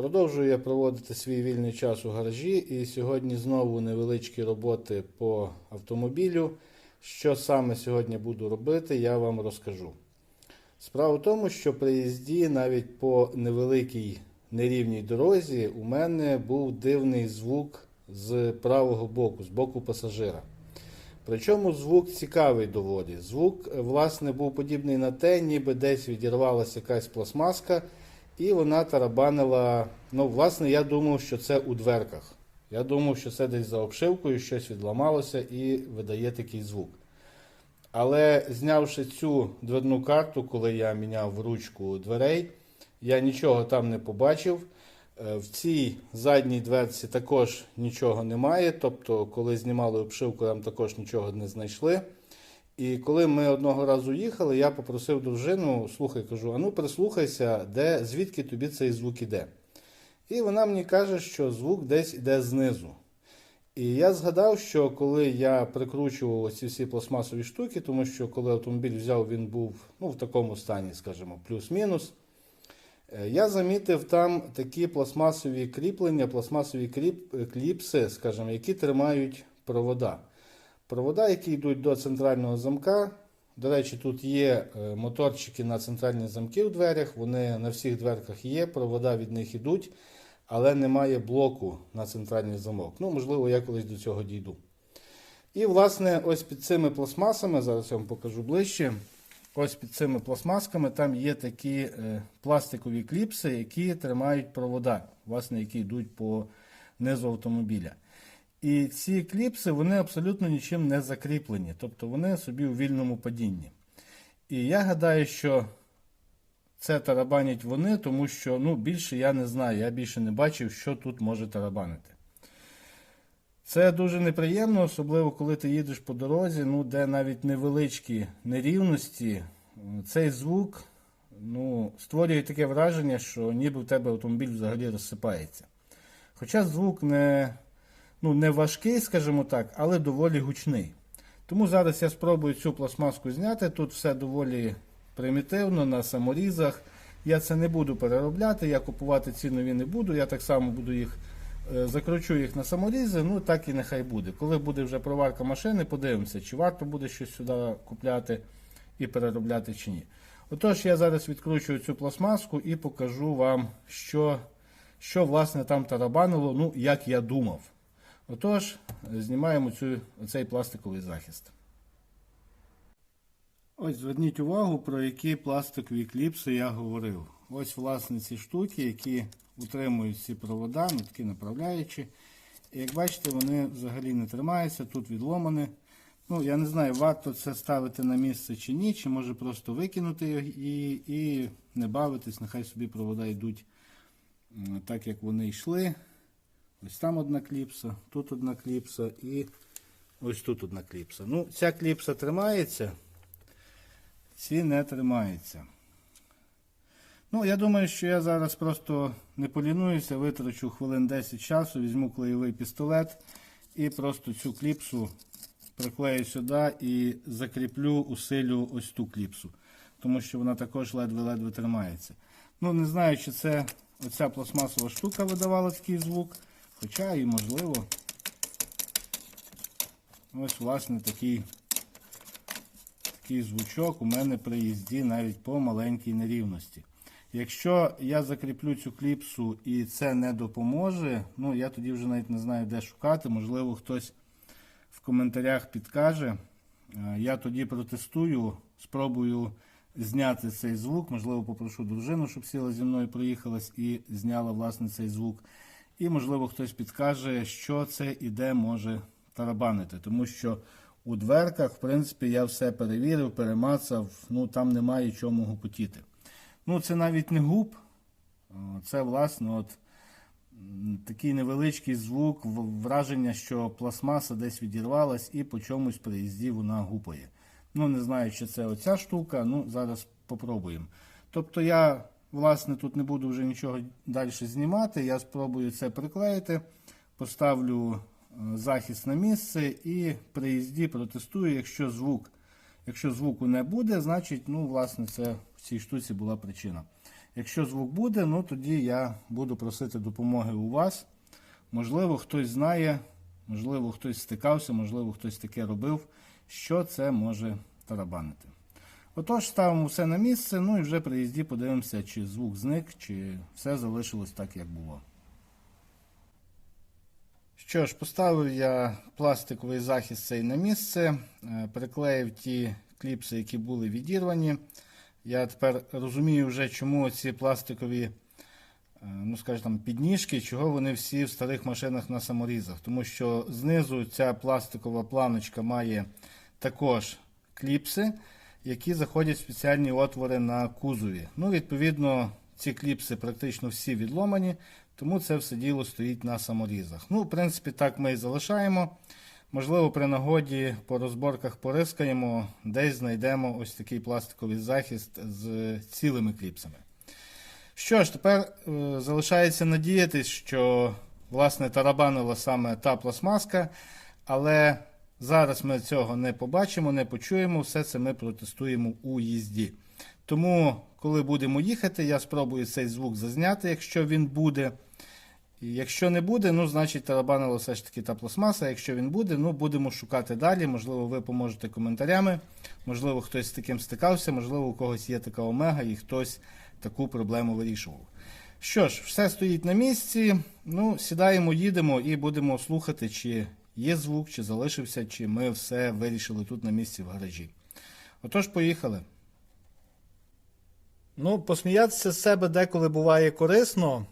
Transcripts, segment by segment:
Продовжую я проводити свій вільний час у гаражі, і сьогодні знову невеличкі роботи по автомобілю. Що саме сьогодні буду робити, я вам розкажу. Справа в тому, що при їзді навіть по невеликій нерівній дорозі у мене був дивний звук з правого боку, з боку пасажира. Причому звук цікавий доволі. Звук, власне, був подібний на те, ніби десь відірвалася якась пластмаска, і вона тарабанила, власне, я думав, що це у дверках. Я думав, що це десь за обшивкою, щось відламалося і видає такий звук. Але знявши цю дверну карту, коли я міняв ручку дверей, я нічого там не побачив. В цій задній дверці також нічого немає, тобто коли знімали обшивку, там також нічого не знайшли. І коли ми одного разу їхали, я попросив дружину, слухай, кажу, а ну прислухайся, звідки тобі цей звук іде. І вона мені каже, що звук десь іде знизу. І я згадав, що коли я прикручував оці всі пластмасові штуки, тому що коли автомобіль взяв, він був в такому стані, скажімо, плюс-мінус, я замітив там такі пластмасові кріплення, пластмасові кліпси, скажімо, які тримають провода. Провода, які йдуть до центрального замка. До речі, тут є моторчики на центральні замки в дверях, вони на всіх дверках є, провода від них йдуть, але немає блоку на центральний замок. Можливо, я колись до цього дійду. І, власне, ось під цими пластмасами, зараз я вам покажу ближче, ось під цими пластмасками там є такі пластикові кліпси, які тримають провода, власне, які йдуть по низу автомобіля. І ці кліпси, вони абсолютно нічим не закріплені, тобто вони собі у вільному падінні. І я гадаю, що це тарабанять вони, тому що більше я не знаю, я більше не бачив, що тут може тарабанити. Це дуже неприємно, особливо коли ти їдеш по дорозі, де навіть невеличкі нерівності, цей звук створює таке враження, що ніби в тебе автомобіль взагалі розсипається. Хоча звук не важкий, скажімо так, але доволі гучний. Тому зараз я спробую цю пластмаску зняти. Тут все доволі примітивно, на саморізах. Я це не буду переробляти, я купувати ці нові не буду. Я так само буду закручу їх на саморізи, так і нехай буде. Коли буде вже проварка машини, подивимося, чи варто буде щось сюди купляти і переробляти, чи ні. Отож, я зараз відкручую цю пластмаску і покажу вам, що власне там тарабанило, як я думав. Отож, знімаємо цей пластиковий захист. Ось зверніть увагу, про які пластикові кліпси я говорив. Ось, власне, ці штуки, які утримують ці провода, такі направляючі. І як бачите, вони взагалі не тримаються, тут відломані. Я не знаю, варто це ставити на місце чи ні, чи може просто викинути її і не бавитись, нехай собі провода йдуть так, як вони йшли. Ось там одна кліпса, тут одна кліпса і ось тут одна кліпса. Ця кліпса тримається, ці не тримаються. Я думаю, що я зараз просто не полінуюся, витрачу хвилин 10 часу, візьму клеєвий пістолет і просто цю кліпсу приклею сюди і закріплю, усилю ось ту кліпсу. Тому що вона також ледве-ледве тримається. Не знаю, чи це оця пластмасова штука видавала такий звук. Хоча і можливо. Ось, власне, такий звучок у мене при їзді навіть по маленькій нерівності. Якщо я закріплю цю кліпсу і це не допоможе, я тоді вже навіть не знаю, де шукати. Можливо, хтось в коментарях підкаже. Я тоді протестую, спробую зняти цей звук. Можливо, попрошу дружину, щоб сіла зі мною, проїхалась і зняла, власне, цей звук. І, можливо, хтось підкаже, що це і де може тарабанити. Тому що у дверках, в принципі, я все перевірив, перемацав, там немає чому гупотіти. Це навіть не гуп, це, власне, такий невеличкий звук, враження, що пластмаса десь відірвалась і по чомусь при їзді вона гупає. Не знаю, чи це оця штука, зараз попробуємо. Тобто я, власне, тут не буду вже нічого далі знімати, я спробую це приклеїти, поставлю захист на місце і при їзді протестую, якщо звуку не буде, значить, власне, це в цій штуці була причина. Якщо звук буде, ну тоді я буду просити допомоги у вас. Можливо, хтось знає, можливо, хтось стикався, можливо, хтось таке робив, що це може тарабанити. Отож, ставимо все на місце, ну і вже при їзді подивимося, чи звук зник, чи все залишилось так, як було. Що ж, поставив я пластиковий захист цей на місце, приклеїв ті кліпси, які були відірвані. Я тепер розумію вже, чому ці пластикові, ну скажімо, підніжки, чого вони всі в старих машинах на саморізах. Тому що знизу ця пластикова планочка має також кліпси, які заходять в спеціальні отвори на кузові. Ну, відповідно, ці кліпси практично всі відломані, тому це все діло стоїть на саморізах. Ну, в принципі, так ми і залишаємо. Можливо, при нагоді по розборках порискаємо, десь знайдемо ось такий пластиковий захист з цілими кліпсами. Що ж, тепер залишається надіятись, що, власне, тарабанила саме та пластмаска, але зараз ми цього не побачимо, не почуємо, все це ми протестуємо у їзді. Тому, коли будемо їхати, я спробую цей звук зазняти, якщо він буде. І якщо не буде, ну, значить, тарабанила все ж таки та пластмаса. Якщо він буде, ну, будемо шукати далі. Можливо, ви поможете коментарями, можливо, хтось з таким стикався, можливо, у когось є така омега і хтось таку проблему вирішував. Що ж, все стоїть на місці. Ну, сідаємо, їдемо і будемо слухати, чи є звук, чи залишився, чи ми все вирішили тут на місці в гаражі. Отож, поїхали. Ну, посміятися з себе деколи буває корисно.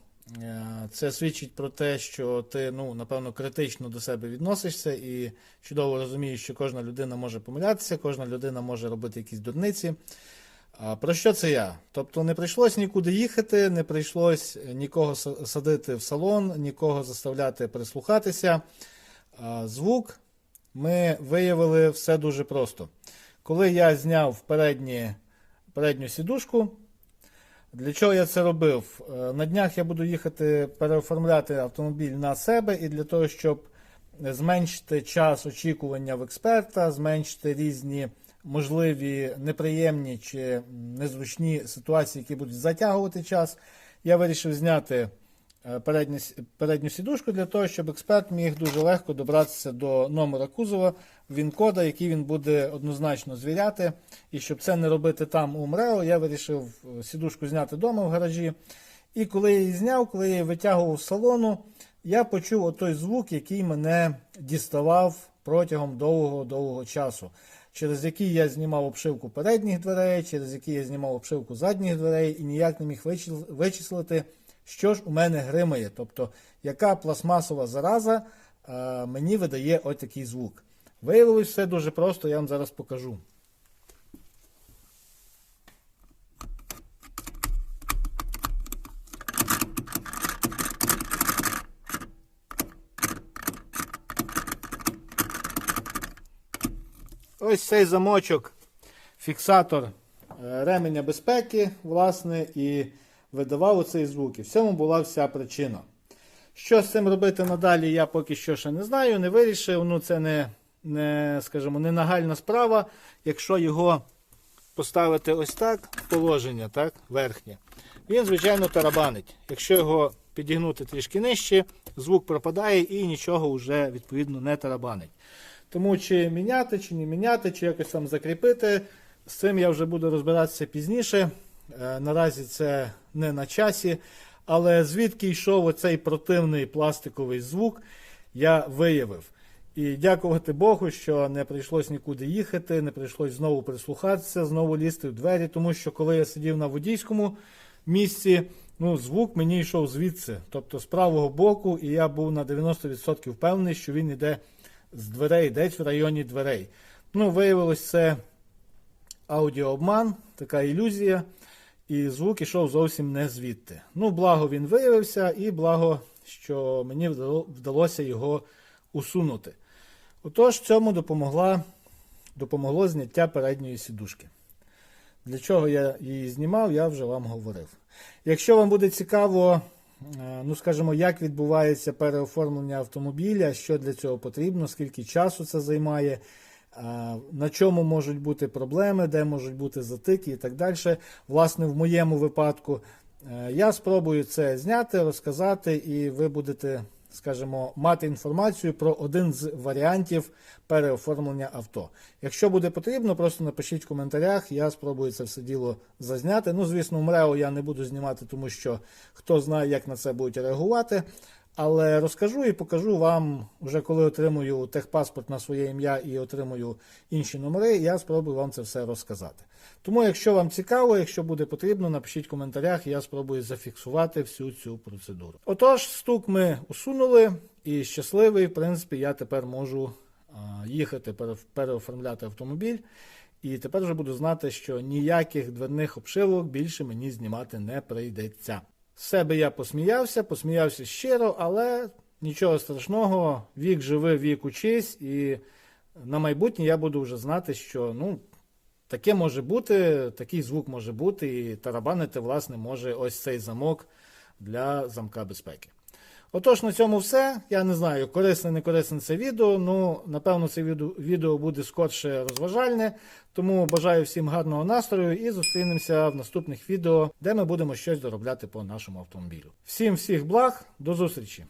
Це свідчить про те, що ти, ну, напевно, критично до себе відносишся і чудово розумієш, що кожна людина може помилятися, кожна людина може робити якісь дурниці. Про що це я? Тобто не прийшлось нікуди їхати, не прийшлось нікого садити в салон, нікого заставляти прислухатися. Звук ми виявили все дуже просто. Коли я зняв передню сідушку, для чого я це робив? На днях я буду їхати переоформляти автомобіль на себе, і для того, щоб зменшити час очікування в експерта, зменшити різні можливі неприємні чи незручні ситуації, які будуть затягувати час, я вирішив зняти передню сідушку для того, щоб експерт міг дуже легко добратися до номера кузова, ВІН-кода, який він буде однозначно звіряти. І щоб це не робити там у МРЕО, я вирішив сідушку зняти вдома в гаражі. І коли я її зняв, коли я її витягував з салону, я почув отой звук, який мене діставав протягом довгого часу, через який я знімав обшивку передніх дверей, через який я знімав обшивку задніх дверей і ніяк не міг вичислити, що ж у мене гримає, тобто яка пластмасова зараза мені видає ось такий звук. Виявилось все дуже просто, я вам зараз покажу. Ось цей замочок, фіксатор ременя безпеки, власне, і видавав оцей звук. І в цьому була вся причина. Що з цим робити надалі, я поки що ще не знаю, не вирішив. Ну, це скажімо, не нагальна справа. Якщо його поставити ось так, в положення, так, верхнє, він, звичайно, тарабанить. Якщо його підігнути трішки нижче, звук пропадає і нічого вже, відповідно, не тарабанить. Тому чи міняти, чи не міняти, чи якось там закріпити, з цим я вже буду розбиратися пізніше. Наразі це не на часі. Але звідки йшов оцей противний пластиковий звук, я виявив. І дякувати Богу, що не прийшлось нікуди їхати, не прийшлось знову прислухатися, знову лізти в двері, тому що коли я сидів на водійському місці, ну, звук мені йшов звідси, тобто з правого боку, і я був на 90% впевнений, що він йде з дверей, десь в районі дверей. Ну, виявилось, це аудіообман, така ілюзія, і звук ішов зовсім не звідти. Ну, благо він виявився, і благо, що мені вдалося його усунути. Отож, цьому допомогло зняття передньої сідушки. Для чого я її знімав, я вже вам говорив. Якщо вам буде цікаво, ну, скажімо, як відбувається переоформлення автомобіля, що для цього потрібно, скільки часу це займає, на чому можуть бути проблеми, де можуть бути затики і так далі. Власне, в моєму випадку Я спробую це зняти, розказати, і ви будете, скажімо, мати інформацію про один з варіантів переоформлення авто. Якщо буде потрібно, просто напишіть в коментарях, я спробую це все діло зазняти. Ну, звісно, в МРЕО я не буду знімати, тому що хто знає, як на це будуть реагувати. Але розкажу і покажу вам, вже коли отримую техпаспорт на своє ім'я і отримую інші номери, я спробую вам це все розказати. Тому, якщо вам цікаво, якщо буде потрібно, напишіть в коментарях, я спробую зафіксувати всю цю процедуру. Отож, стук ми усунули, і щасливий, в принципі, я тепер можу їхати, переоформляти автомобіль. І тепер вже буду знати, що ніяких дверних обшивок більше мені знімати не прийдеться. З себе я посміявся щиро, але нічого страшного, вік живи, вік учись, і на майбутнє я буду вже знати, що таке може бути, такий звук може бути, і тарабанити, власне, може ось цей замок для замка безпеки. Отож, на цьому все. Я не знаю, корисне, не корисне це відео, напевно, це відео буде скорше розважальне, тому бажаю всім гарного настрою і зустрінемося в наступних відео, де ми будемо щось доробляти по нашому автомобілю. Всім всіх благ, до зустрічі!